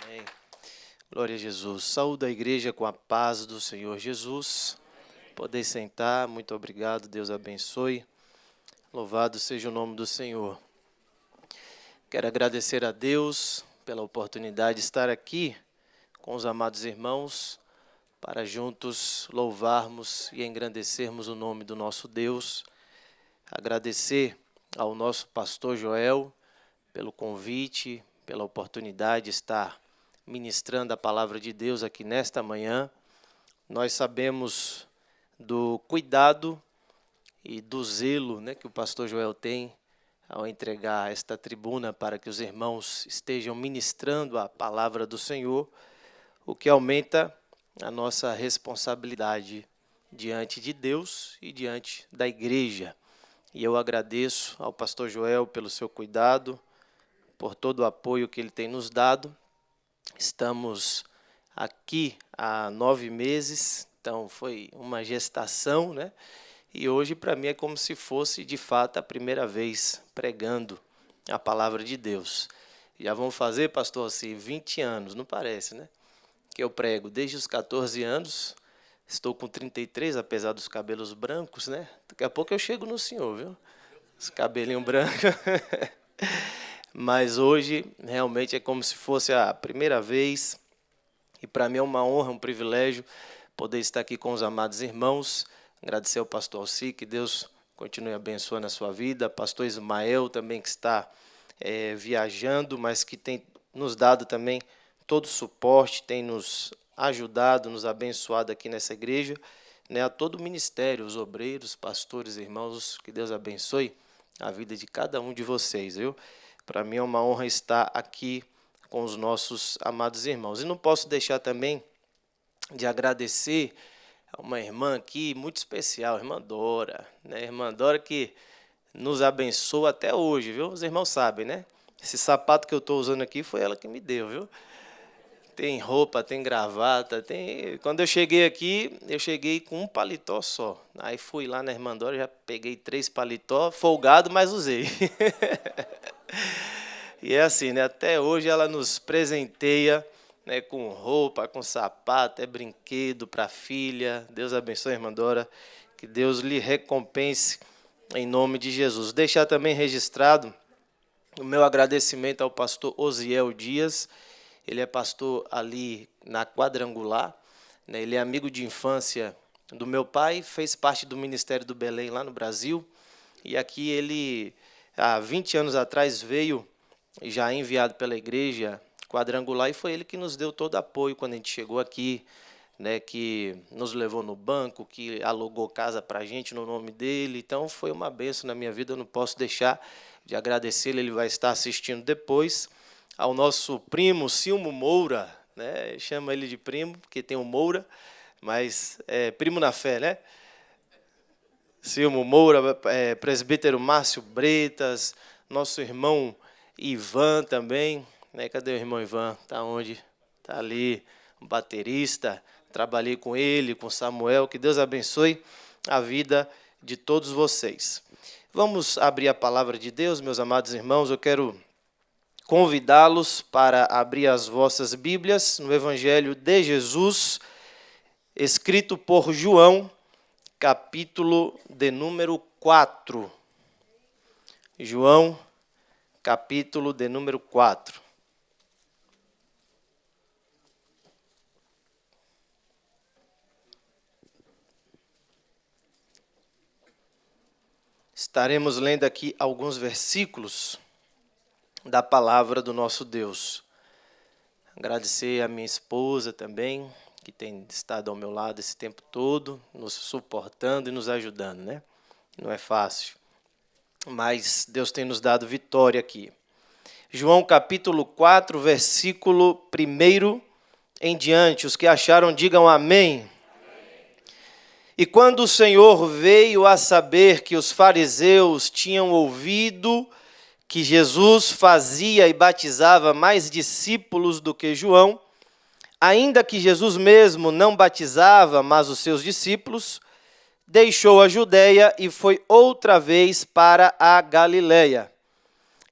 Amém. Glória a Jesus. Saúde a igreja com a paz do Senhor Jesus. Podem sentar. Muito obrigado. Deus abençoe. Louvado seja o nome do Senhor. Quero agradecer a Deus pela oportunidade de estar aqui com os amados irmãos para juntos louvarmos e engrandecermos o nome do nosso Deus. Agradecer ao nosso pastor Joel pelo convite, pela oportunidade de estar ministrando a palavra de Deus aqui nesta manhã. Nós sabemos do cuidado e do zelo, que o pastor Joel tem ao entregar esta tribuna para que os irmãos estejam ministrando a palavra do Senhor, o que aumenta a nossa responsabilidade diante de Deus e diante da igreja. E eu agradeço ao pastor Joel pelo seu cuidado, por todo o apoio que ele tem nos dado. Estamos aqui há 9 meses, então foi uma gestação, E hoje para mim é como se fosse de fato a primeira vez pregando a palavra de Deus. Já vão fazer, pastor, assim, 20 anos, não parece, Que eu prego desde os 14 anos, estou com 33, apesar dos cabelos brancos, Daqui a pouco eu chego no senhor, viu? Os cabelinhos brancos. Mas hoje realmente é como se fosse a primeira vez e para mim é uma honra, um privilégio poder estar aqui com os amados irmãos. Agradecer ao pastor Alci, que Deus continue abençoando a sua vida. Pastor Ismael também, que está viajando, mas que tem nos dado também todo o suporte, tem nos ajudado, nos abençoado aqui nessa igreja. A todo o ministério, os obreiros, pastores, irmãos, que Deus abençoe a vida de cada um de vocês, viu? Para mim é uma honra estar aqui com os nossos amados irmãos. E não posso deixar também de agradecer a uma irmã aqui muito especial, a irmã Dora. Irmã Dora que nos abençoa até hoje, viu? Os irmãos sabem, Esse sapato que eu estou usando aqui foi ela que me deu, viu? Tem roupa, tem gravata, tem... Quando eu cheguei aqui, eu cheguei com um paletó só. Aí fui lá na irmã Dora, já peguei 3 paletó, folgado, mas usei. E é assim, até hoje ela nos presenteia, com roupa, com sapato, brinquedo para a filha. Deus abençoe, irmã Dora, que Deus lhe recompense em nome de Jesus. Deixar também registrado o meu agradecimento ao pastor Osiel Dias. Ele é pastor ali na Quadrangular, Ele é amigo de infância do meu pai, fez parte do Ministério do Belém lá no Brasil. E aqui ele, há 20 anos atrás, veio já enviado pela igreja Quadrangular, e foi ele que nos deu todo apoio quando a gente chegou aqui, que nos levou no banco, que alugou casa para a gente no nome dele. Então foi uma bênção na minha vida, eu não posso deixar de agradecer. Ele vai estar assistindo depois. Ao nosso primo Silmo Moura, chama ele de primo, porque tem o Moura, mas é primo na fé, Silmo Moura, presbítero Márcio Bretas, nosso irmão Ivan também, Cadê o irmão Ivan? Está onde? Está ali, um baterista. Trabalhei com ele, com Samuel. Que Deus abençoe a vida de todos vocês. Vamos abrir a palavra de Deus, meus amados irmãos. Eu quero convidá-los para abrir as vossas Bíblias no Evangelho de Jesus, escrito por João, capítulo de número 4. João, capítulo de número 4. Estaremos lendo aqui alguns versículos da palavra do nosso Deus. Agradecer a minha esposa também, que tem estado ao meu lado esse tempo todo, nos suportando e nos ajudando, Não é fácil, mas Deus tem nos dado vitória aqui. João capítulo 4, versículo 1 em diante. Os que acharam, digam amém. E quando o Senhor veio a saber que os fariseus tinham ouvido que Jesus fazia e batizava mais discípulos do que João, ainda que Jesus mesmo não batizava, mas os seus discípulos, deixou a Judeia e foi outra vez para a Galileia.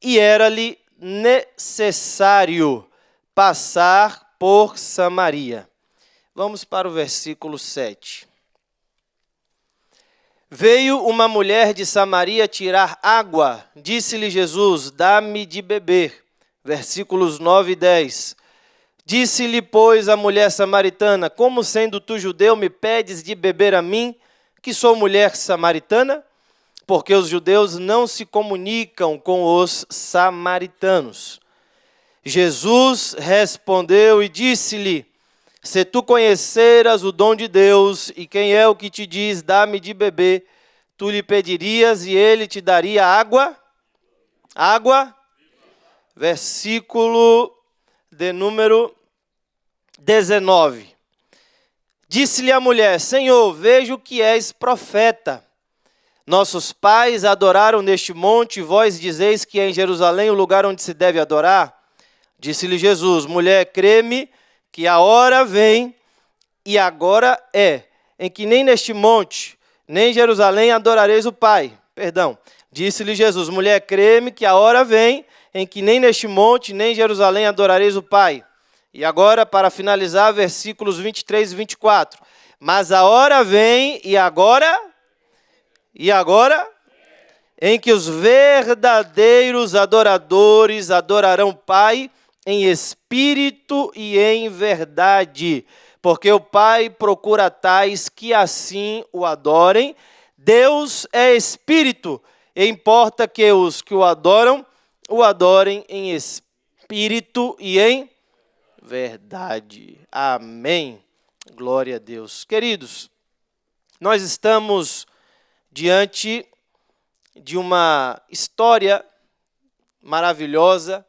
E era-lhe necessário passar por Samaria. Vamos para o versículo 7. Veio uma mulher de Samaria tirar água. Disse-lhe Jesus, dá-me de beber. Versículos 9 e 10. Disse-lhe, pois, a mulher samaritana, como sendo tu judeu, me pedes de beber a mim, que sou mulher samaritana? Porque os judeus não se comunicam com os samaritanos. Jesus respondeu e disse-lhe, se tu conheceras o dom de Deus, e quem é o que te diz, dá-me de beber, tu lhe pedirias e ele te daria água? Água? Versículo de número 19. Disse-lhe a mulher, Senhor, vejo que és profeta. Nossos pais adoraram neste monte, vós dizeis que é em Jerusalém o lugar onde se deve adorar? Disse-lhe Jesus, mulher, crê-me, que a hora vem, e agora é, em que nem neste monte, nem em Jerusalém adorareis o Pai. Disse-lhe Jesus, mulher, crê-me, que a hora vem, em que nem neste monte, nem em Jerusalém adorareis o Pai. E agora, para finalizar, versículos 23 e 24. Mas a hora vem, e agora, em que os verdadeiros adoradores adorarão o Pai, em espírito e em verdade, porque o Pai procura tais que assim o adorem. Deus é espírito, e importa que os que o adorem em espírito e em verdade. Amém. Glória a Deus. Queridos, nós estamos diante de uma história maravilhosa,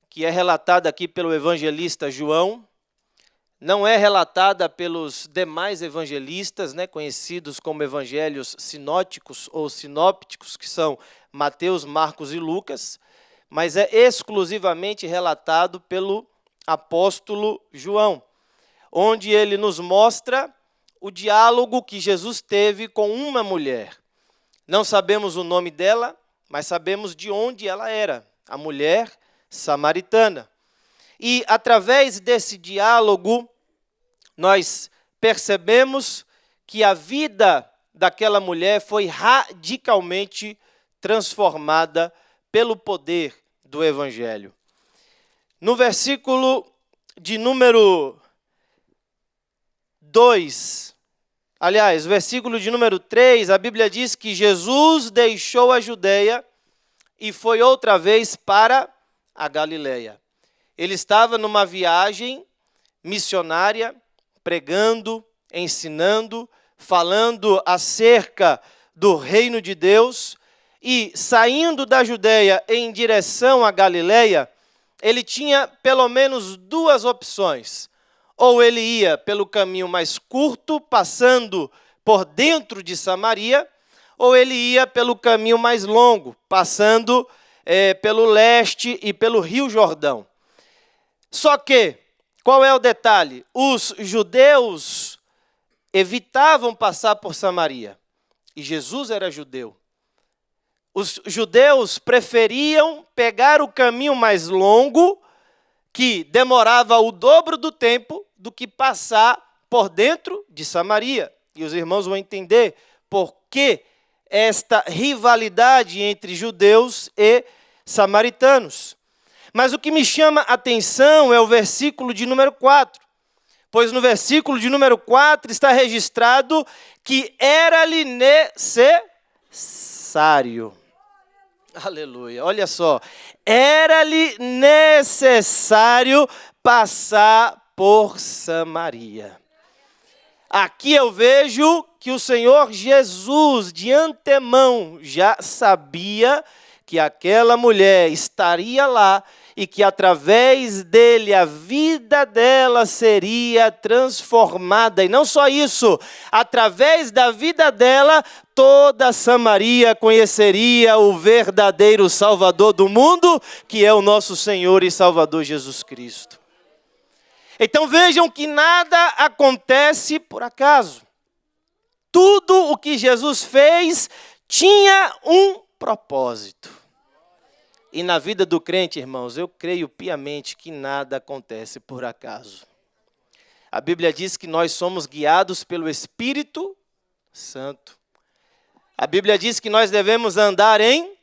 que é relatada aqui pelo evangelista João, não é relatada pelos demais evangelistas, conhecidos como evangelhos sinóticos ou sinópticos, que são Mateus, Marcos e Lucas, mas é exclusivamente relatado pelo apóstolo João, onde ele nos mostra o diálogo que Jesus teve com uma mulher. Não sabemos o nome dela, mas sabemos de onde ela era, a mulher samaritana. E através desse diálogo, nós percebemos que a vida daquela mulher foi radicalmente transformada pelo poder do Evangelho. No versículo de número 2, aliás, versículo de número 3, a Bíblia diz que Jesus deixou a Judeia e foi outra vez para a Galileia. Ele estava numa viagem missionária, pregando, ensinando, falando acerca do reino de Deus, e saindo da Judeia em direção à Galileia, ele tinha pelo menos duas opções. Ou ele ia pelo caminho mais curto, passando por dentro de Samaria, ou ele ia pelo caminho mais longo, passando pelo leste e pelo Rio Jordão. Só que, qual é o detalhe? Os judeus evitavam passar por Samaria, e Jesus era judeu. Os judeus preferiam pegar o caminho mais longo, que demorava o dobro do tempo, do que passar por dentro de Samaria. E os irmãos vão entender por que esta rivalidade entre judeus e samaritanos. Mas o que me chama a atenção é o versículo de número 4. Pois no versículo de número 4 está registrado que era-lhe necessário. Aleluia, olha só. Era-lhe necessário passar por Samaria. Aqui eu vejo que o Senhor Jesus, de antemão, já sabia que aquela mulher estaria lá e que através dele a vida dela seria transformada. E não só isso, através da vida dela, toda Samaria conheceria o verdadeiro Salvador do mundo, que é o nosso Senhor e Salvador Jesus Cristo. Então vejam que nada acontece por acaso. Tudo o que Jesus fez tinha um propósito. E na vida do crente, irmãos, eu creio piamente que nada acontece por acaso. A Bíblia diz que nós somos guiados pelo Espírito Santo. A Bíblia diz que nós devemos andar em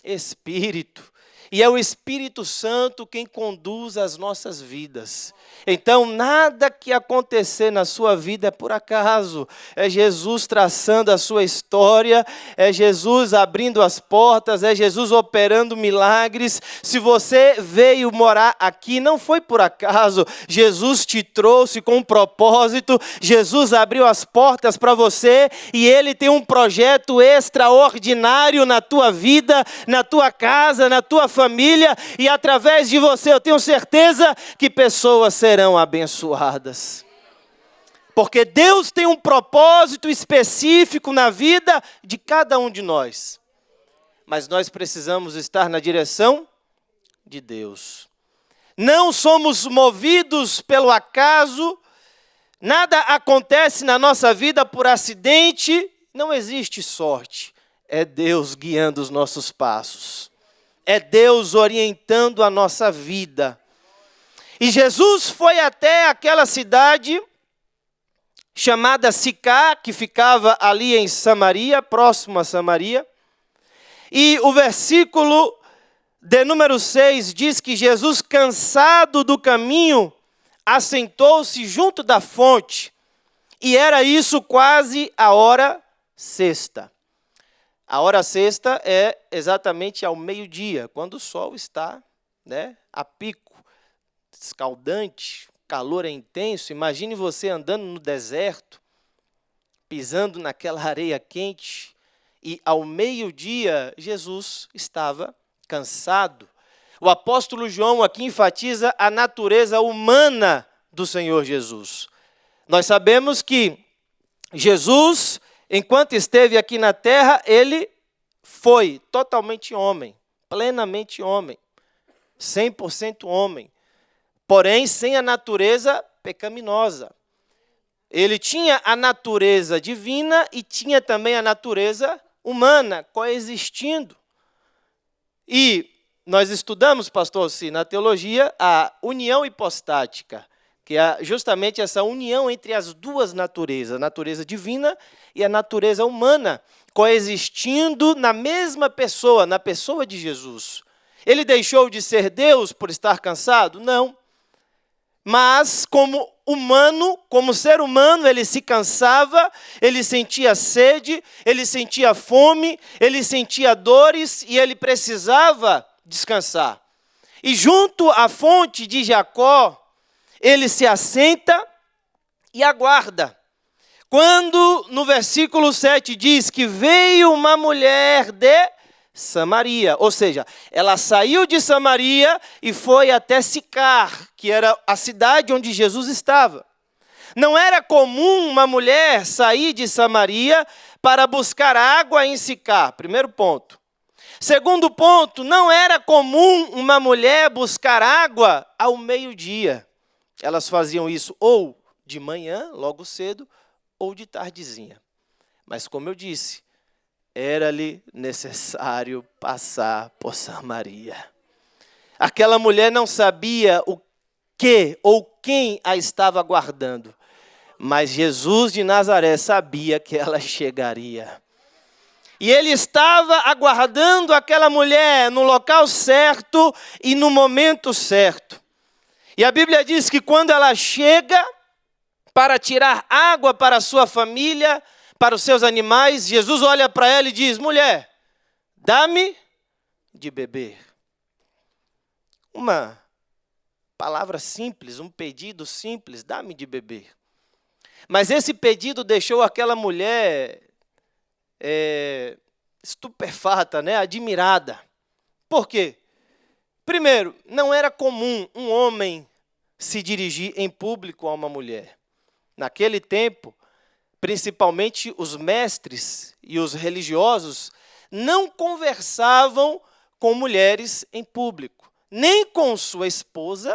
Espírito. E é o Espírito Santo quem conduz as nossas vidas. Então, nada que acontecer na sua vida é por acaso. É Jesus traçando a sua história, é Jesus abrindo as portas, é Jesus operando milagres. Se você veio morar aqui, não foi por acaso. Jesus te trouxe com um propósito, Jesus abriu as portas para você e Ele tem um projeto extraordinário na tua vida, na tua casa, na tua família, e através de você eu tenho certeza que pessoas serão abençoadas. Porque Deus tem um propósito específico na vida de cada um de nós. Mas nós precisamos estar na direção de Deus. Não somos movidos pelo acaso, nada acontece na nossa vida por acidente, não existe sorte. É Deus guiando os nossos passos. É Deus orientando a nossa vida. E Jesus foi até aquela cidade chamada Sicá, que ficava ali em Samaria, próximo a Samaria. E o versículo de número 6 diz que Jesus, cansado do caminho, assentou-se junto da fonte. E era isso quase a hora sexta. A hora sexta é exatamente ao meio-dia, quando o sol está, a pico, escaldante, o calor é intenso. Imagine você andando no deserto, pisando naquela areia quente, e ao meio-dia Jesus estava cansado. O apóstolo João aqui enfatiza a natureza humana do Senhor Jesus. Nós sabemos que Jesus, enquanto esteve aqui na terra, ele foi totalmente homem, plenamente homem, 100% homem, porém sem a natureza pecaminosa. Ele tinha a natureza divina e tinha também a natureza humana, coexistindo. E nós estudamos, pastor Alci, na teologia, a união hipostática, que é justamente essa união entre as duas naturezas, a natureza divina e a natureza humana, coexistindo na mesma pessoa, na pessoa de Jesus. Ele deixou de ser Deus por estar cansado? Não. Mas como humano, como ser humano, ele se cansava, ele sentia sede, ele sentia fome, ele sentia dores e ele precisava descansar. E junto à fonte de Jacó, ele se assenta e aguarda. Quando no versículo 7 diz que veio uma mulher de Samaria, ou seja, ela saiu de Samaria e foi até Sicar, que era a cidade onde Jesus estava. Não era comum uma mulher sair de Samaria para buscar água em Sicar, primeiro ponto. Segundo ponto, não era comum uma mulher buscar água ao meio-dia. Elas faziam isso ou de manhã, logo cedo, ou de tardezinha. Mas como eu disse, era-lhe necessário passar por Samaria. Aquela mulher não sabia o que ou quem a estava aguardando, mas Jesus de Nazaré sabia que ela chegaria. E ele estava aguardando aquela mulher no local certo e no momento certo. E a Bíblia diz que quando ela chega para tirar água para a sua família, para os seus animais, Jesus olha para ela e diz: mulher, dá-me de beber. Uma palavra simples, um pedido simples, dá-me de beber. Mas esse pedido deixou aquela mulher estupefata, admirada. Por quê? Primeiro, não era comum um homem se dirigir em público a uma mulher. Naquele tempo, principalmente os mestres e os religiosos, não conversavam com mulheres em público, nem com sua esposa,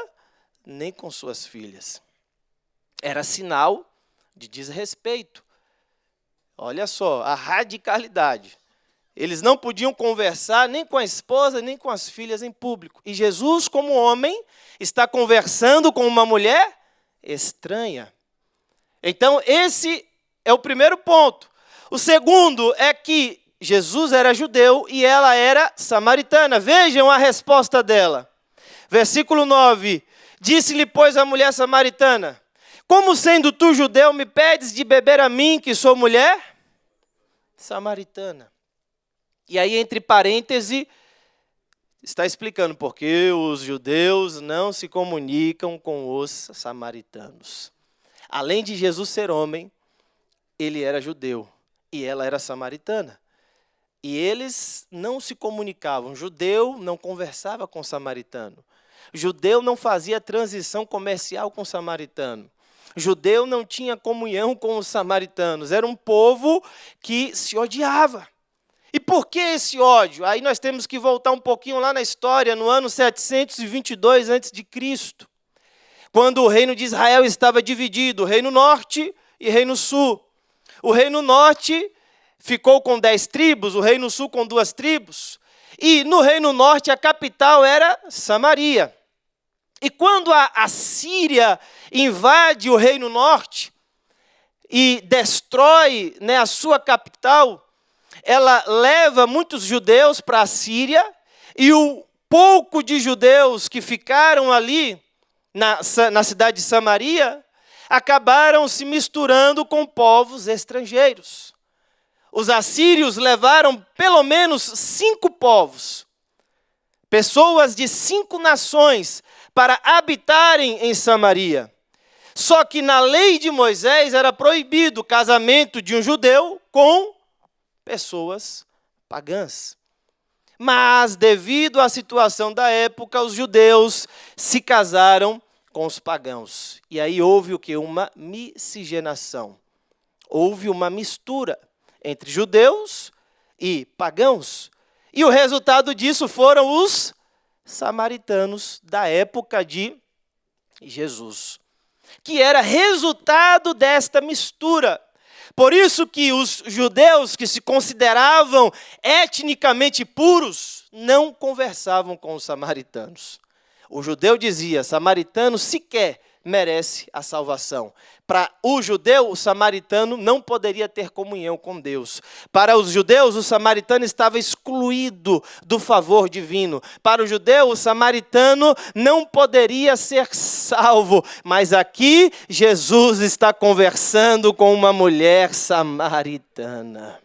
nem com suas filhas. Era sinal de desrespeito. Olha só, a radicalidade. Eles não podiam conversar nem com a esposa, nem com as filhas em público. E Jesus, como homem, está conversando com uma mulher estranha. Então, esse é o primeiro ponto. O segundo é que Jesus era judeu e ela era samaritana. Vejam a resposta dela. Versículo 9. Disse-lhe, pois, a mulher samaritana: como sendo tu judeu, me pedes de beber a mim, que sou mulher samaritana? E aí, entre parênteses, está explicando porque os judeus não se comunicam com os samaritanos. Além de Jesus ser homem, ele era judeu e ela era samaritana. E eles não se comunicavam. Judeu não conversava com samaritano. Judeu não fazia transição comercial com samaritano. Judeu não tinha comunhão com os samaritanos. Era um povo que se odiava. E por que esse ódio? Aí nós temos que voltar um pouquinho lá na história, no ano 722 a.C., quando o reino de Israel estava dividido, reino norte e reino sul. O reino norte ficou com 10 tribos, o reino sul com 2 tribos. E no reino norte a capital era Samaria. E quando a Síria invade o reino norte e destrói, a sua capital, ela leva muitos judeus para a Síria, e o pouco de judeus que ficaram ali na cidade de Samaria acabaram se misturando com povos estrangeiros. Os assírios levaram pelo menos 5 povos, pessoas de 5 nações, para habitarem em Samaria. Só que na lei de Moisés era proibido o casamento de um judeu com pessoas pagãs. Mas, devido à situação da época, os judeus se casaram com os pagãos. E aí houve o quê? Uma miscigenação. Houve uma mistura entre judeus e pagãos. E o resultado disso foram os samaritanos da época de Jesus, que era resultado desta mistura. Por isso que os judeus que se consideravam etnicamente puros não conversavam com os samaritanos. O judeu dizia: samaritano sequer merece a salvação. Para o judeu, o samaritano não poderia ter comunhão com Deus. Para os judeus, o samaritano estava excluído do favor divino. Para o judeu, o samaritano não poderia ser salvo. Mas aqui, Jesus está conversando com uma mulher samaritana.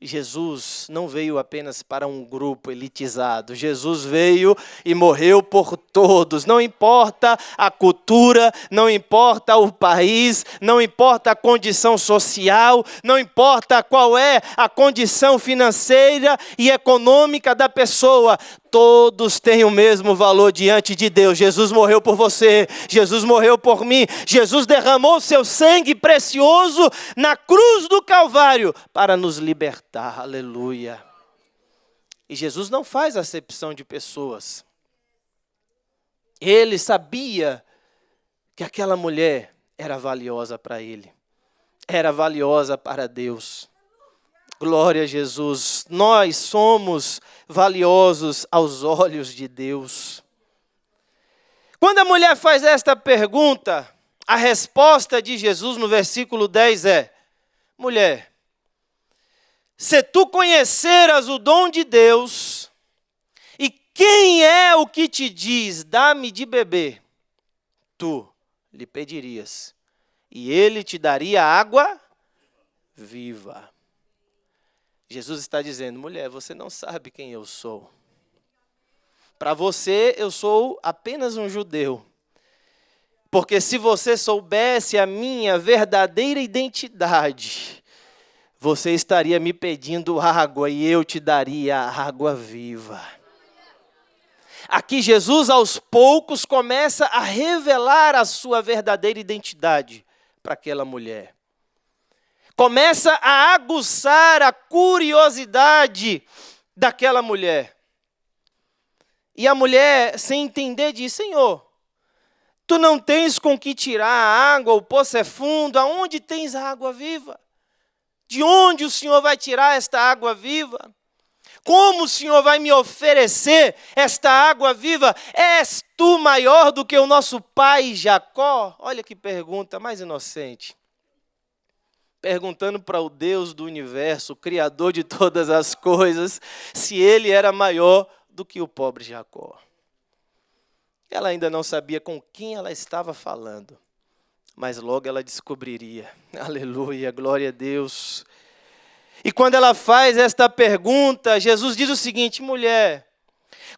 Jesus não veio apenas para um grupo elitizado. Jesus veio e morreu por todos. Não importa a cultura, não importa o país, não importa a condição social, não importa qual é a condição financeira e econômica da pessoa. Todos têm o mesmo valor diante de Deus. Jesus morreu por você, Jesus morreu por mim, Jesus derramou seu sangue precioso na cruz do Calvário para nos libertar. Aleluia. E Jesus não faz acepção de pessoas. Ele sabia que aquela mulher era valiosa para ele, era valiosa para Deus. Glória a Jesus. Nós somos valiosos aos olhos de Deus. Quando a mulher faz esta pergunta, a resposta de Jesus no versículo 10 é: mulher, se tu conheceras o dom de Deus, e quem é o que te diz, dá-me de beber, tu lhe pedirias, e ele te daria água viva. Jesus está dizendo: mulher, você não sabe quem eu sou. Para você, eu sou apenas um judeu. Porque se você soubesse a minha verdadeira identidade, você estaria me pedindo água e eu te daria água viva. Aqui Jesus, aos poucos, começa a revelar a sua verdadeira identidade para aquela mulher. Começa a aguçar a curiosidade daquela mulher. E a mulher, sem entender, diz: Senhor, tu não tens com que tirar a água, o poço é fundo, aonde tens a água viva? De onde o Senhor vai tirar esta água viva? Como o Senhor vai me oferecer esta água viva? És tu maior do que o nosso pai Jacó? Olha que pergunta mais inocente. Perguntando para o Deus do universo, o Criador de todas as coisas, se ele era maior do que o pobre Jacó. Ela ainda não sabia com quem ela estava falando, mas logo ela descobriria. Aleluia, glória a Deus. E quando ela faz esta pergunta, Jesus diz o seguinte: mulher,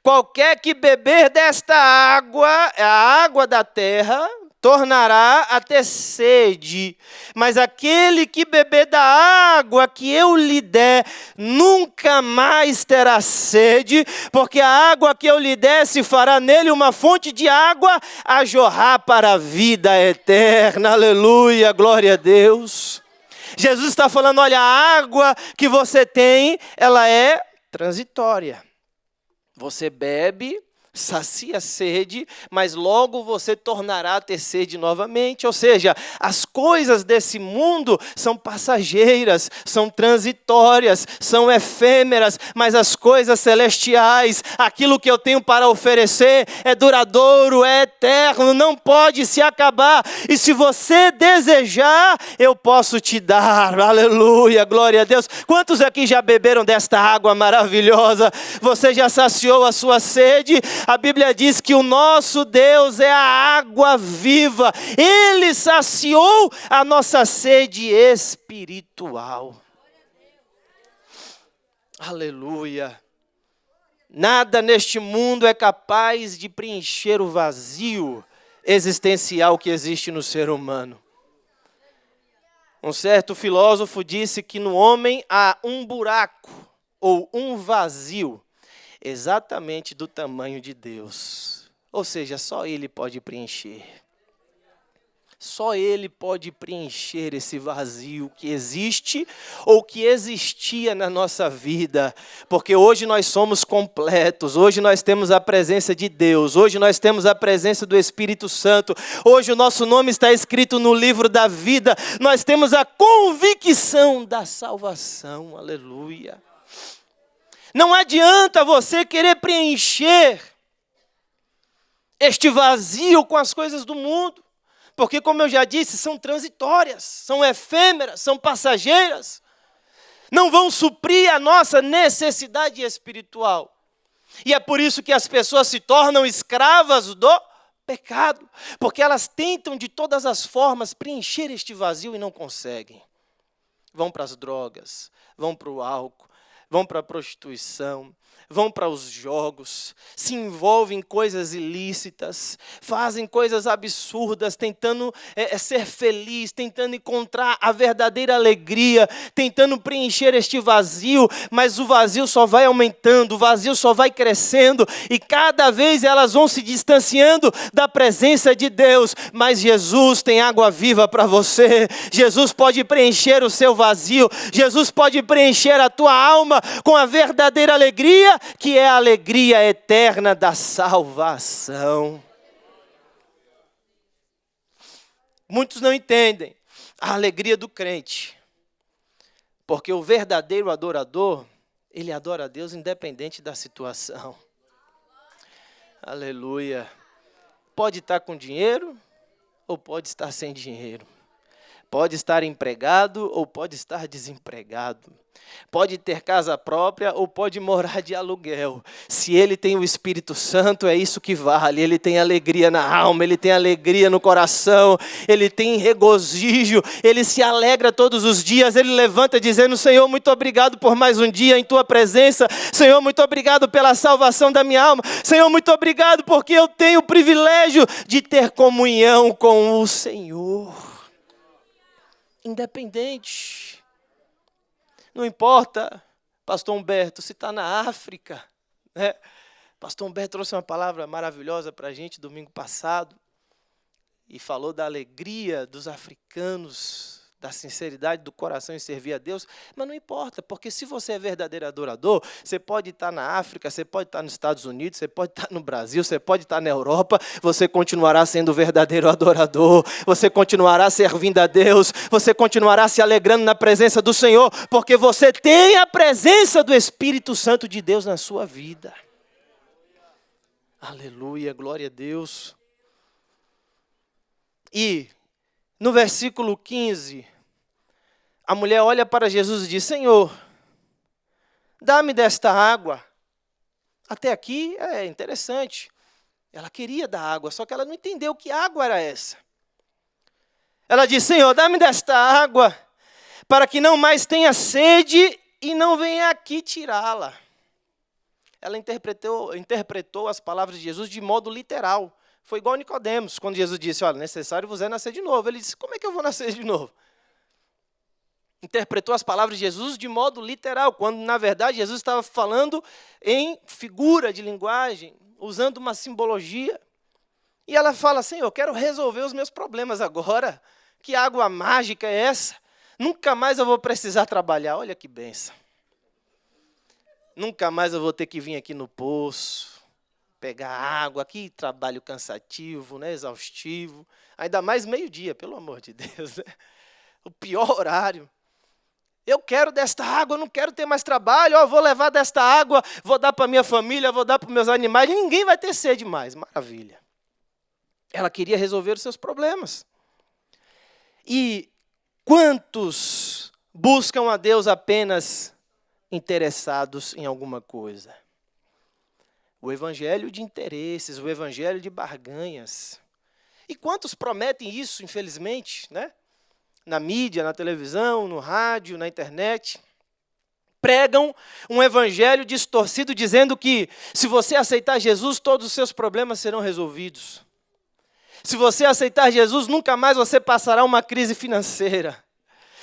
qualquer que beber desta água, a água da terra, tornará a ter sede, mas aquele que beber da água que eu lhe der, nunca mais terá sede, porque a água que eu lhe der se fará nele uma fonte de água a jorrar para a vida eterna. Aleluia, glória a Deus. Jesus está falando, olha, a água que você tem, ela é transitória. Você bebe, sacia a sede, mas logo você tornará a ter sede novamente. Ou seja, as coisas desse mundo são passageiras, são transitórias, são efêmeras, mas as coisas celestiais, aquilo que eu tenho para oferecer é duradouro, é eterno, não pode se acabar. E se você desejar, eu posso te dar. Aleluia, glória a Deus. Quantos aqui já beberam desta água maravilhosa? Você já saciou a sua sede? A Bíblia diz que o nosso Deus é a água viva. Ele saciou a nossa sede espiritual. Aleluia. Nada neste mundo é capaz de preencher o vazio existencial que existe no ser humano. Um certo filósofo disse que no homem há um buraco ou um vazio exatamente do tamanho de Deus. Ou seja, só Ele pode preencher. Só Ele pode preencher esse vazio que existe ou que existia na nossa vida. Porque hoje nós somos completos, hoje nós temos a presença de Deus, hoje nós temos a presença do Espírito Santo, hoje o nosso nome está escrito no livro da vida, nós temos a convicção da salvação. Aleluia. Não adianta você querer preencher este vazio com as coisas do mundo, porque, como eu já disse, são transitórias, são efêmeras, são passageiras, não vão suprir a nossa necessidade espiritual. E é por isso que as pessoas se tornam escravas do pecado, porque elas tentam de todas as formas preencher este vazio e não conseguem. Vão para as drogas, vão para o álcool, vão para a prostituição, vão para os jogos, se envolvem em coisas ilícitas, fazem coisas absurdas, tentando ser feliz, tentando encontrar a verdadeira alegria, tentando preencher este vazio, mas o vazio só vai aumentando, o vazio só vai crescendo, e cada vez elas vão se distanciando da presença de Deus. Mas Jesus tem água viva para você, Jesus pode preencher o seu vazio, Jesus pode preencher a tua alma com a verdadeira alegria, que é a alegria eterna da salvação. Muitos não entendem a alegria do crente, porque o verdadeiro adorador, ele adora a Deus independente da situação. Aleluia. Pode estar com dinheiro ou pode estar sem dinheiro. Pode estar empregado ou pode estar desempregado. Pode ter casa própria ou pode morar de aluguel. Se ele tem o Espírito Santo, é isso que vale. Ele tem alegria na alma, ele tem alegria no coração, ele tem regozijo, ele se alegra todos os dias. Ele levanta dizendo: Senhor, muito obrigado por mais um dia em tua presença. Senhor, muito obrigado pela salvação da minha alma. Senhor, muito obrigado porque eu tenho o privilégio de ter comunhão com o Senhor. Independente. Não importa, pastor Humberto, se está na África, né? Pastor Humberto trouxe uma palavra maravilhosa para a gente domingo passado e falou da alegria dos africanos, da sinceridade do coração em servir a Deus, mas não importa, porque se você é verdadeiro adorador, você pode estar na África, você pode estar nos Estados Unidos, você pode estar no Brasil, você pode estar na Europa, você continuará sendo verdadeiro adorador, você continuará servindo a Deus, você continuará se alegrando na presença do Senhor, porque você tem a presença do Espírito Santo de Deus na sua vida. Aleluia, glória a Deus. E no versículo 15, a mulher olha para Jesus e diz: Senhor, dá-me desta água. Até aqui é interessante. Ela queria dar água, só que ela não entendeu que água era essa. Ela diz: Senhor, dá-me desta água, para que não mais tenha sede e não venha aqui tirá-la. Ela interpretou as palavras de Jesus de modo literal. Foi igual a Nicodemos, quando Jesus disse: olha, necessário vos é nascer de novo. Ele disse: como é que eu vou nascer de novo? Interpretou as palavras de Jesus de modo literal, quando, na verdade, Jesus estava falando em figura de linguagem, usando uma simbologia. E ela fala: Senhor, eu quero resolver os meus problemas agora. Que água mágica é essa? Nunca mais eu vou precisar trabalhar. Olha que bênção. Nunca mais eu vou ter que vir aqui no poço, pegar água. Que trabalho cansativo, né? Exaustivo. Ainda mais meio-dia, pelo amor de Deus. Né? O pior horário. Eu quero desta água, eu não quero ter mais trabalho. Eu vou levar desta água, vou dar para minha família, vou dar para os meus animais. Ninguém vai ter sede mais. Maravilha. Ela queria resolver os seus problemas. E quantos buscam a Deus apenas interessados em alguma coisa? O evangelho de interesses, o evangelho de barganhas. E quantos prometem isso, infelizmente, né? Na mídia, na televisão, no rádio, na internet. Pregam um evangelho distorcido, dizendo que se você aceitar Jesus, todos os seus problemas serão resolvidos. Se você aceitar Jesus, nunca mais você passará uma crise financeira.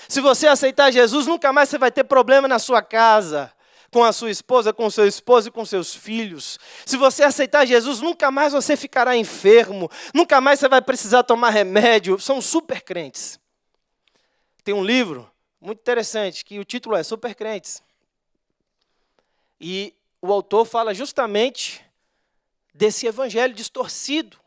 Se você aceitar Jesus, nunca mais você vai ter problema na sua casa, com a sua esposa, com o seu esposo e com seus filhos. Se você aceitar Jesus, nunca mais você ficará enfermo, nunca mais você vai precisar tomar remédio. São super crentes. Tem um livro muito interessante, que o título é Super Crentes. E o autor fala justamente desse evangelho distorcido,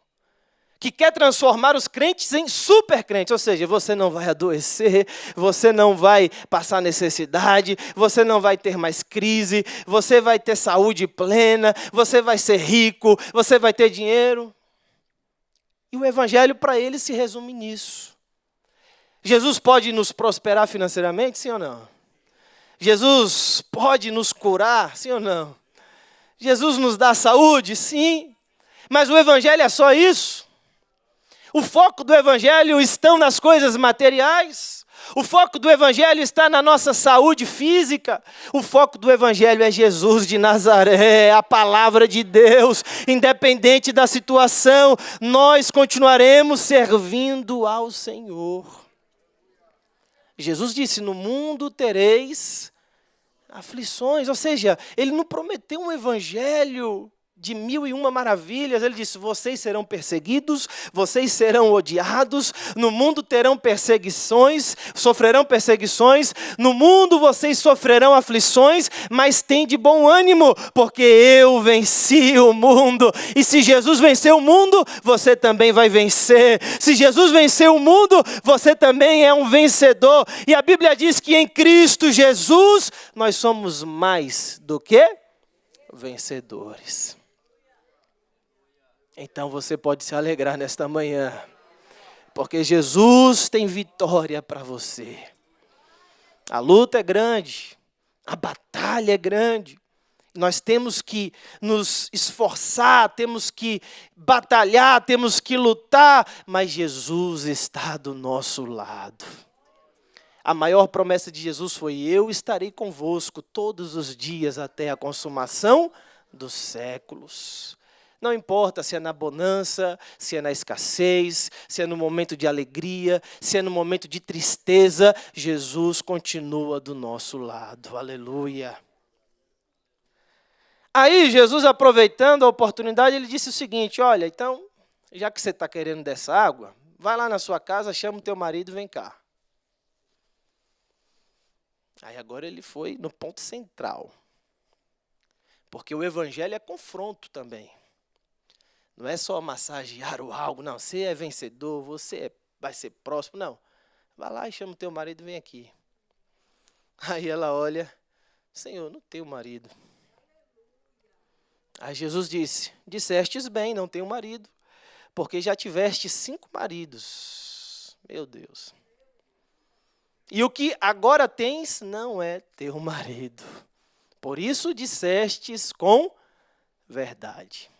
que quer transformar os crentes em super crentes, ou seja, você não vai adoecer, você não vai passar necessidade, você não vai ter mais crise, você vai ter saúde plena, você vai ser rico, você vai ter dinheiro. E o evangelho para ele se resume nisso. Jesus pode nos prosperar financeiramente, sim ou não? Jesus pode nos curar, sim ou não? Jesus nos dá saúde, sim. Mas o evangelho é só isso? O foco do evangelho está nas coisas materiais. O foco do evangelho está na nossa saúde física. O foco do evangelho é Jesus de Nazaré, a palavra de Deus. Independente da situação, nós continuaremos servindo ao Senhor. Jesus disse: no mundo tereis aflições. Ou seja, ele não prometeu um evangelho de 1001 maravilhas. Ele disse: vocês serão perseguidos, vocês serão odiados, no mundo terão perseguições, sofrerão perseguições, no mundo vocês sofrerão aflições, mas tem de bom ânimo, porque eu venci o mundo. E se Jesus venceu o mundo, você também vai vencer. Se Jesus venceu o mundo, você também é um vencedor. E a Bíblia diz que em Cristo Jesus nós somos mais do que vencedores. Então você pode se alegrar nesta manhã, porque Jesus tem vitória para você. A luta é grande, a batalha é grande. Nós temos que nos esforçar, temos que batalhar, temos que lutar, mas Jesus está do nosso lado. A maior promessa de Jesus foi: eu estarei convosco todos os dias até a consumação dos séculos. Não importa se é na bonança, se é na escassez, se é no momento de alegria, se é no momento de tristeza, Jesus continua do nosso lado. Aleluia. Aí Jesus, aproveitando a oportunidade, ele disse o seguinte: olha, então, já que você está querendo dessa água, vai lá na sua casa, chama o teu marido e vem cá. Aí agora ele foi no ponto central. Porque o evangelho é confronto também. Não é só massagear o algo, não. Você é vencedor, vai ser próximo. Não. Vai lá e chama o teu marido e vem aqui. Aí ela olha, Senhor, não tenho marido. Aí Jesus disse, dissestes bem, não tenho marido, porque já tiveste 5 maridos. Meu Deus. E o que agora tens não é teu marido. Por isso dissestes com verdade.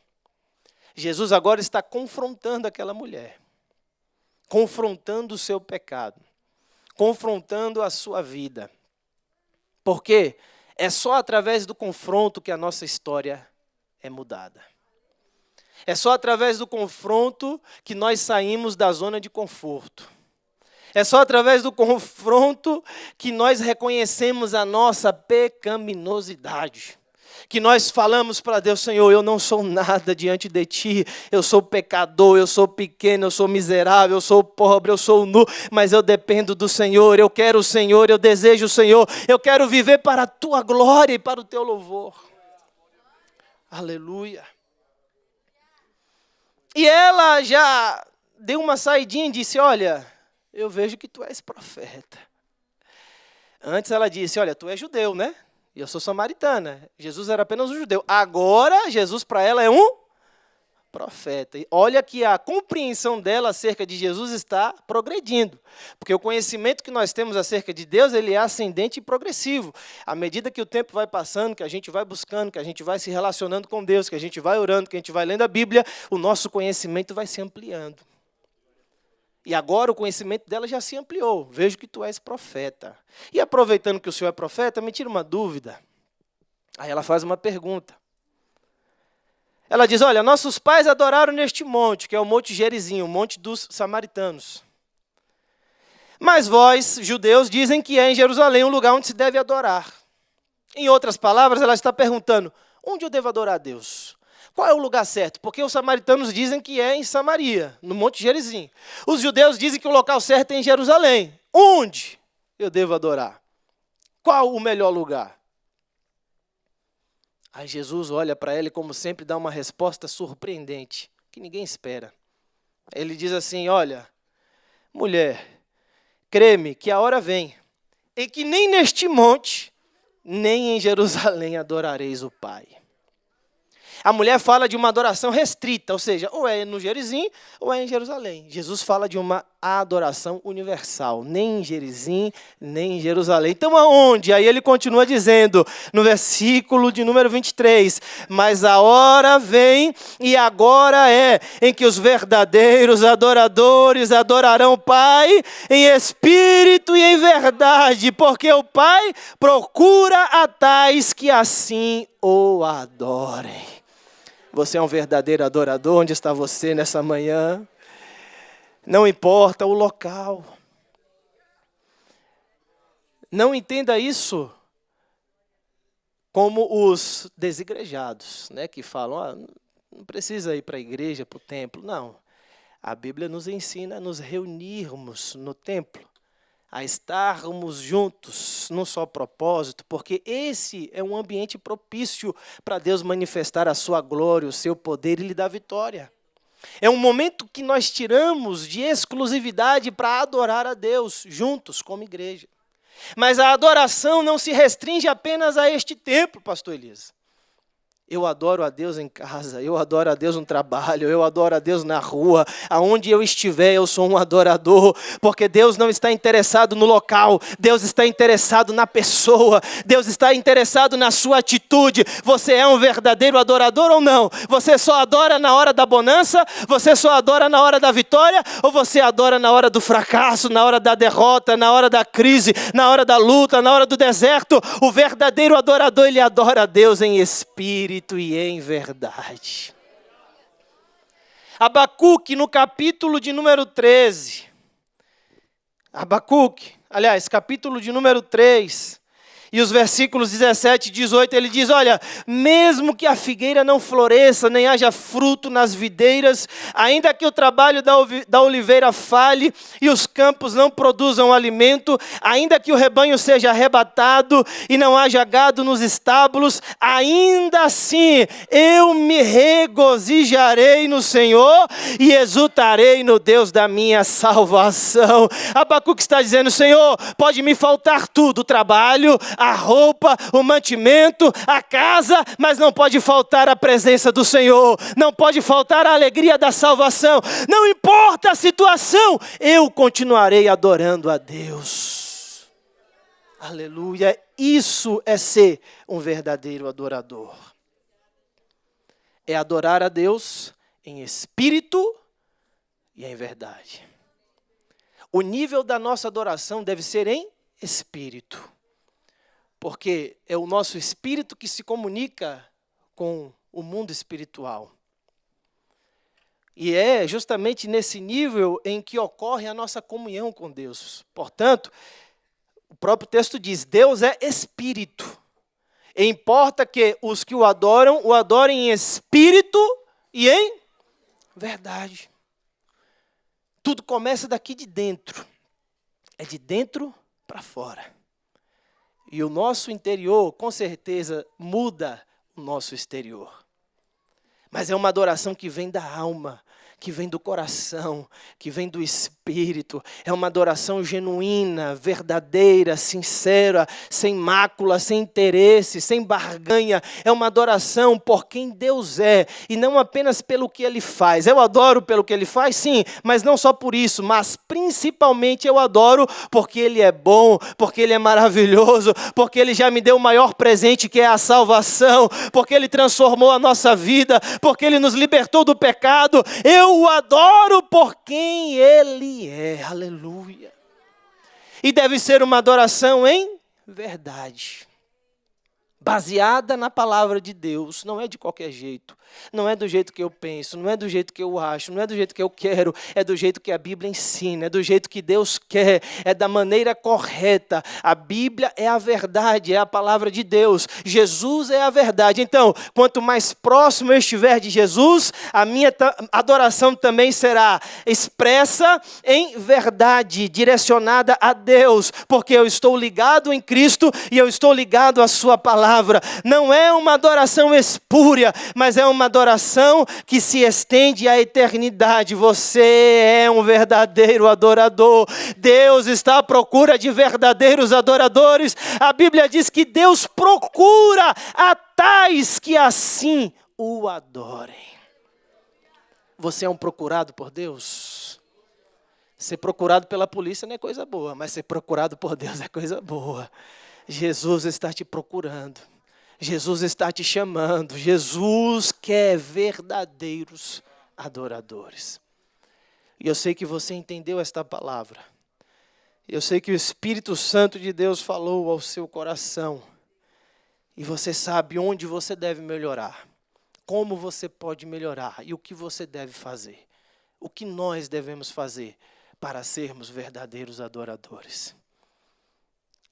Jesus agora está confrontando aquela mulher. Confrontando o seu pecado. Confrontando a sua vida. Porque é só através do confronto que a nossa história é mudada. É só através do confronto que nós saímos da zona de conforto. É só através do confronto que nós reconhecemos a nossa pecaminosidade. Que nós falamos para Deus, Senhor, eu não sou nada diante de Ti. Eu sou pecador, eu sou pequeno, eu sou miserável, eu sou pobre, eu sou nu. Mas eu dependo do Senhor, eu quero o Senhor, eu desejo o Senhor. Eu quero viver para a Tua glória e para o Teu louvor. Aleluia. E ela já deu uma saidinha e disse, olha, eu vejo que tu és profeta. Antes ela disse, olha, tu és judeu, né? E eu sou samaritana. Jesus era apenas um judeu. Agora, Jesus para ela é um profeta. E olha que a compreensão dela acerca de Jesus está progredindo. Porque o conhecimento que nós temos acerca de Deus, ele é ascendente e progressivo. À medida que o tempo vai passando, que a gente vai buscando, que a gente vai se relacionando com Deus, que a gente vai orando, que a gente vai lendo a Bíblia, o nosso conhecimento vai se ampliando. E agora o conhecimento dela já se ampliou. Vejo que tu és profeta. E aproveitando que o senhor é profeta, me tira uma dúvida. Aí ela faz uma pergunta. Ela diz, olha, nossos pais adoraram neste monte, que é o Monte Gerizim, o Monte dos Samaritanos. Mas vós, judeus, dizem que é em Jerusalém o lugar onde se deve adorar. Em outras palavras, ela está perguntando, onde eu devo adorar a Deus? Qual é o lugar certo? Porque os samaritanos dizem que é em Samaria, no Monte Gerizim. Os judeus dizem que o local certo é em Jerusalém. Onde eu devo adorar? Qual o melhor lugar? Aí Jesus olha para ela e, como sempre, dá uma resposta surpreendente, que ninguém espera. Ele diz assim, olha, mulher, crê-me que a hora vem em que nem neste monte, nem em Jerusalém adorareis o Pai. A mulher fala de uma adoração restrita, ou seja, ou é no Gerizim ou é em Jerusalém. Jesus fala de uma adoração universal, nem em Gerizim, nem em Jerusalém. Então aonde? Aí ele continua dizendo, no versículo de número 23, mas a hora vem e agora é em que os verdadeiros adoradores adorarão o Pai em espírito e em verdade, porque o Pai procura a tais que assim o adorem. Você é um verdadeiro adorador? Onde está você nessa manhã? Não importa o local. Não entenda isso como os desigrejados, né, que falam, não precisa ir para a igreja, para o templo. Não. A Bíblia nos ensina a nos reunirmos no templo, a estarmos juntos num só propósito, porque esse é um ambiente propício para Deus manifestar a sua glória, o seu poder e lhe dar vitória. É um momento que nós tiramos de exclusividade para adorar a Deus juntos como igreja. Mas a adoração não se restringe apenas a este templo, pastor Elias. Eu adoro a Deus em casa, eu adoro a Deus no trabalho, eu adoro a Deus na rua. Aonde eu estiver, eu sou um adorador, porque Deus não está interessado no local, Deus está interessado na pessoa, Deus está interessado na sua atitude. Você é um verdadeiro adorador ou não? Você só adora na hora da bonança? Você só adora na hora da vitória? Ou você adora na hora do fracasso, na hora da derrota, na hora da crise, na hora da luta, na hora do deserto? O verdadeiro adorador, ele adora a Deus em espírito e em verdade. Abacuque, no capítulo de número 13. Abacuque, aliás, capítulo de número 3. E os versículos 17 e 18, ele diz, olha, mesmo que a figueira não floresça, nem haja fruto nas videiras, ainda que o trabalho da oliveira falhe e os campos não produzam alimento, ainda que o rebanho seja arrebatado e não haja gado nos estábulos, ainda assim eu me regozijarei no Senhor e exultarei no Deus da minha salvação. Abacuque está dizendo, Senhor, pode me faltar tudo, o trabalho, a roupa, o mantimento, a casa, mas não pode faltar a presença do Senhor, não pode faltar a alegria da salvação, não importa a situação, eu continuarei adorando a Deus. Aleluia, isso é ser um verdadeiro adorador. É adorar a Deus em espírito e em verdade. O nível da nossa adoração deve ser em espírito. Porque é o nosso espírito que se comunica com o mundo espiritual. E é justamente nesse nível em que ocorre a nossa comunhão com Deus. Portanto, o próprio texto diz, Deus é espírito. E importa que os que o adorem em espírito e em verdade. Tudo começa daqui de dentro. É de dentro para fora. E o nosso interior, com certeza, muda o nosso exterior. Mas é uma adoração que vem da alma, que vem do coração, que vem do espírito. É uma adoração genuína, verdadeira, sincera, sem mácula, sem interesse, sem barganha. É uma adoração por quem Deus é e não apenas pelo que Ele faz. Eu adoro pelo que Ele faz, sim, mas não só por isso, mas principalmente eu adoro porque Ele é bom, porque Ele é maravilhoso, porque Ele já me deu o maior presente que é a salvação, porque Ele transformou a nossa vida, porque Ele nos libertou do pecado. Eu o adoro por quem Ele é. Aleluia. E deve ser uma adoração em verdade. Baseada na palavra de Deus. Não é de qualquer jeito. Não é do jeito que eu penso. Não é do jeito que eu acho. Não é do jeito que eu quero. É do jeito que a Bíblia ensina. É do jeito que Deus quer. É da maneira correta. A Bíblia é a verdade. É a palavra de Deus. Jesus é a verdade. Então, quanto mais próximo eu estiver de Jesus, a minha adoração também será expressa em verdade, direcionada a Deus, porque eu estou ligado em Cristo e eu estou ligado à sua palavra. Não é uma adoração espúria, mas é uma adoração que se estende à eternidade. Você é um verdadeiro adorador. Deus está à procura de verdadeiros adoradores. A Bíblia diz que Deus procura a tais que assim o adorem. Você é um procurado por Deus? Ser procurado pela polícia não é coisa boa, mas ser procurado por Deus é coisa boa. Jesus está te procurando. Jesus está te chamando. Jesus quer verdadeiros adoradores. E eu sei que você entendeu esta palavra. Eu sei que o Espírito Santo de Deus falou ao seu coração. E você sabe onde você deve melhorar. Como você pode melhorar e o que você deve fazer. O que nós devemos fazer para sermos verdadeiros adoradores.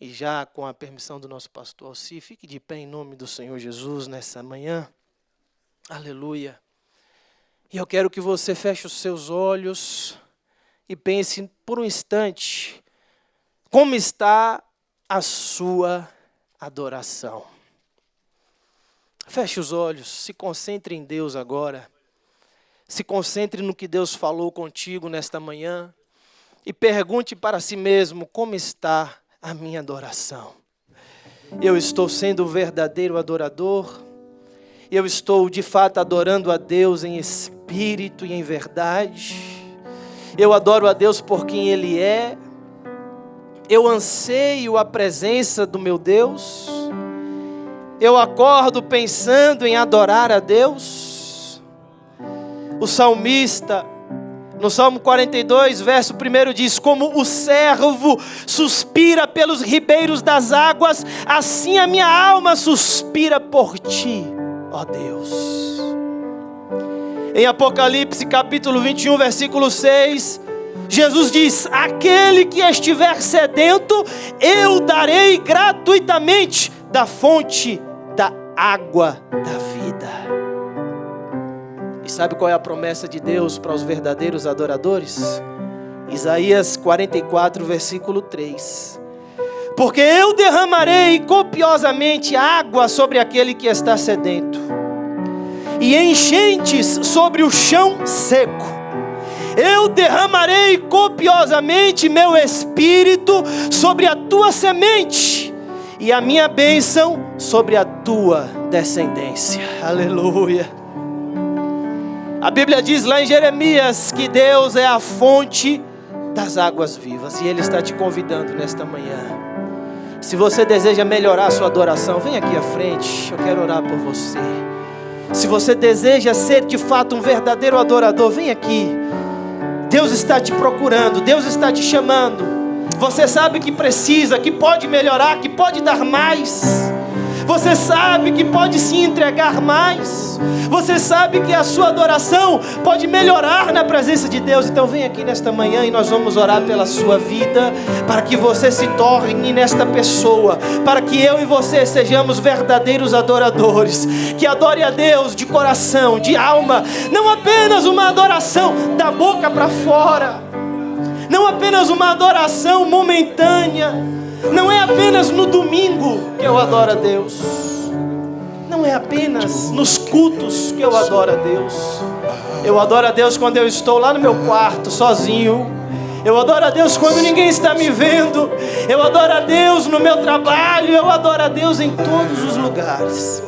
E já com a permissão do nosso pastor Alci, fique de pé em nome do Senhor Jesus nessa manhã. Aleluia. E eu quero que você feche os seus olhos e pense por um instante como está a sua adoração. Feche os olhos, se concentre em Deus agora. Se concentre no que Deus falou contigo nesta manhã e pergunte para si mesmo como está a minha adoração. Eu estou sendo um verdadeiro adorador? Eu estou de fato adorando a Deus em espírito e em verdade? Eu adoro a Deus por quem Ele é? Eu anseio a presença do meu Deus? Eu acordo pensando em adorar a Deus? O salmista, no Salmo 42, verso 1 diz, como o servo suspira pelos ribeiros das águas, assim a minha alma suspira por ti, ó Deus. Em Apocalipse capítulo 21, versículo 6, Jesus diz: aquele que estiver sedento, eu darei gratuitamente da fonte da água da vida. E sabe qual é a promessa de Deus para os verdadeiros adoradores? Isaías 44, versículo 3. Porque eu derramarei copiosamente água sobre aquele que está sedento, e enchentes sobre o chão seco. Eu derramarei copiosamente meu espírito sobre a tua semente, e a minha bênção sobre a tua descendência. Aleluia. A Bíblia diz lá em Jeremias que Deus é a fonte das águas vivas, e Ele está te convidando nesta manhã. Se você deseja melhorar a sua adoração, vem aqui à frente, eu quero orar por você. Se você deseja ser de fato um verdadeiro adorador, vem aqui. Deus está te procurando, Deus está te chamando. Você sabe que precisa, que pode melhorar, que pode dar mais. Você sabe que pode se entregar mais. Você sabe que a sua adoração pode melhorar na presença de Deus. Então vem aqui nesta manhã e nós vamos orar pela sua vida, para que você se torne nesta pessoa, para que eu e você sejamos verdadeiros adoradores, que adore a Deus de coração, de alma, não apenas uma adoração da boca para fora, não apenas uma adoração momentânea. Não é apenas no domingo que eu adoro a Deus. Não é apenas nos cultos que eu adoro a Deus. Eu adoro a Deus quando eu estou lá no meu quarto, sozinho. Eu adoro a Deus quando ninguém está me vendo. Eu adoro a Deus no meu trabalho. Eu adoro a Deus em todos os lugares.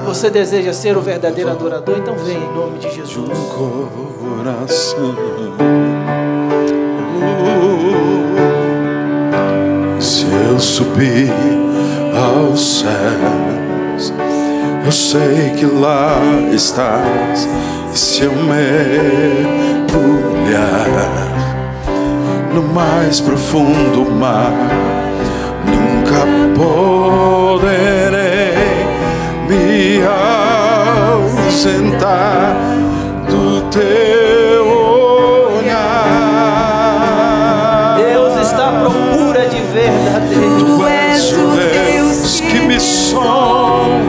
Você deseja ser o verdadeiro adorador? Então vem em nome de Jesus. Se eu subir aos céus, eu sei que lá estás. E se eu mergulhar no mais profundo mar, nunca poderei me ausentar do teu olhar. Deus está à procura de verdadeiro. Tu és o Deus que me sonda.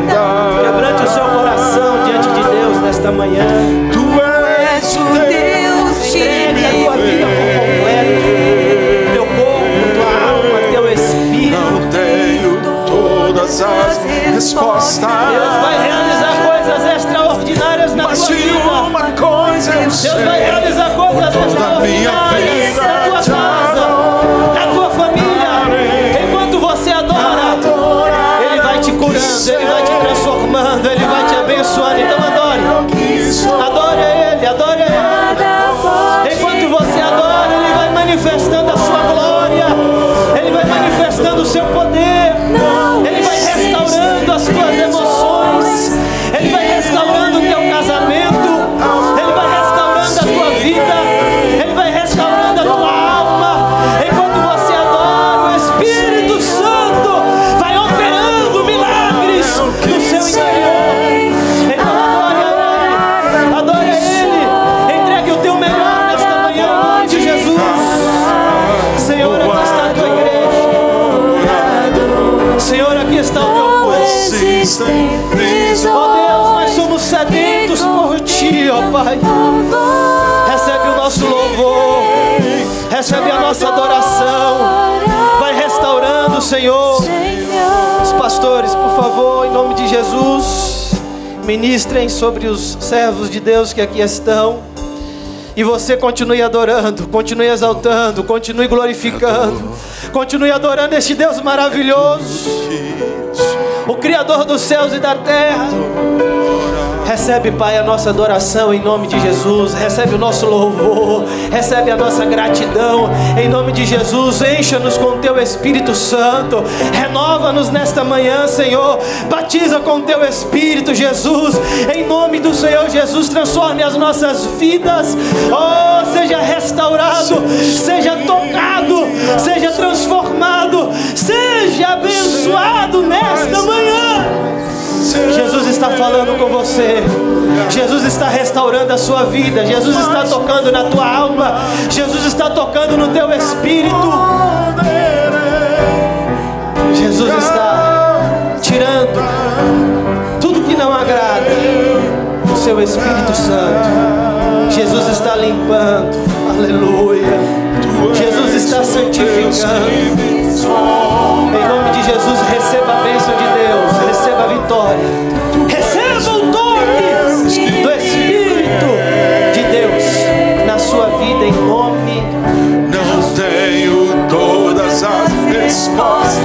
Quebrante o seu coração diante de Deus nesta manhã. Tu és o Deus que Entregue a me tua vida por completo. Teu corpo, tua alma, teu espírito. não tenho todas as respostas. Deus vai realizar coisas extraordinárias na Mas tua de vida. uma coisa eu Deus sei, vai realizar coisas toda a minha extraordinárias vida na tua te casa, na tua família. Enquanto você adora, Ele vai te curando, Ele vai te transformando, Ele vai te abençoando. Então adore. Adore Ele, adore Ele. Enquanto você adora, Ele vai manifestando a sua glória. Ele vai manifestando o seu poder. Ele vai restaurando as tuas emoções. Ele vai restaurando o teu casamento. Ele vai restaurando a tua vida. Ele vai restaurando a tua alma. Enquanto você adora, o Espírito Santo vai operando milagres no seu interior. Então adore a Ele. Entregue o teu melhor nesta manhã, em nome de Jesus. Senhor, aqui está a tua igreja. Senhor, aqui está o teu povo. Ó Deus, nós somos sedentos por Ti, ó Pai. Recebe o nosso louvor, recebe a nossa adoração. Vai restaurando, Senhor. Os pastores, por favor, em nome de Jesus, ministrem sobre os servos de Deus que aqui estão. E você continue adorando, continue exaltando, continue glorificando, continue adorando este Deus maravilhoso, o Criador dos céus e da terra. Recebe, Pai, a nossa adoração em nome de Jesus. Recebe o nosso louvor, recebe a nossa gratidão em nome de Jesus. Encha-nos com o Teu Espírito Santo. Renova-nos nesta manhã, Senhor. Batiza com o Teu Espírito, Jesus. Em nome do Senhor Jesus, transforme as nossas vidas. Oh, seja restaurado, seja tocado, seja transformado, seja abençoado nesta manhã. Jesus está está falando com você. Jesus está restaurando a sua vida. Jesus está tocando na tua alma. Jesus está tocando no teu espírito. Jesus está tirando tudo que não agrada do seu Espírito Santo. Jesus está limpando. Aleluia. Jesus está santificando. Em nome de Jesus, receba a bênção de Deus. Receba a vitória. Receba o toque do Espírito de Deus na sua vida, em nome de Jesus. Não tenho todas as respostas,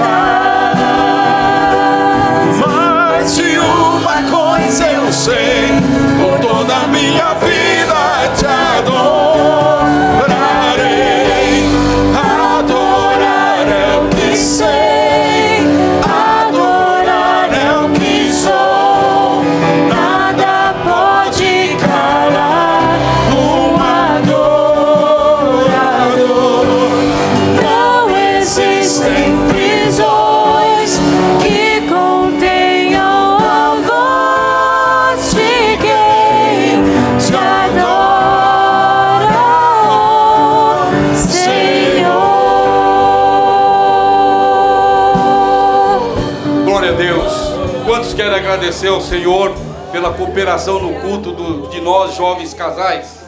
mas de uma coisa eu sei: com toda a minha vida te adorarei. Adorar é o que sei, adorar é o que sou. Nada pode calar um adorador. Não existem prisões que contenham a voz de quem te adora, Senhor. Glória a Deus. Quantos querem agradecer ao Senhor pela cooperação no culto de nós, jovens casais?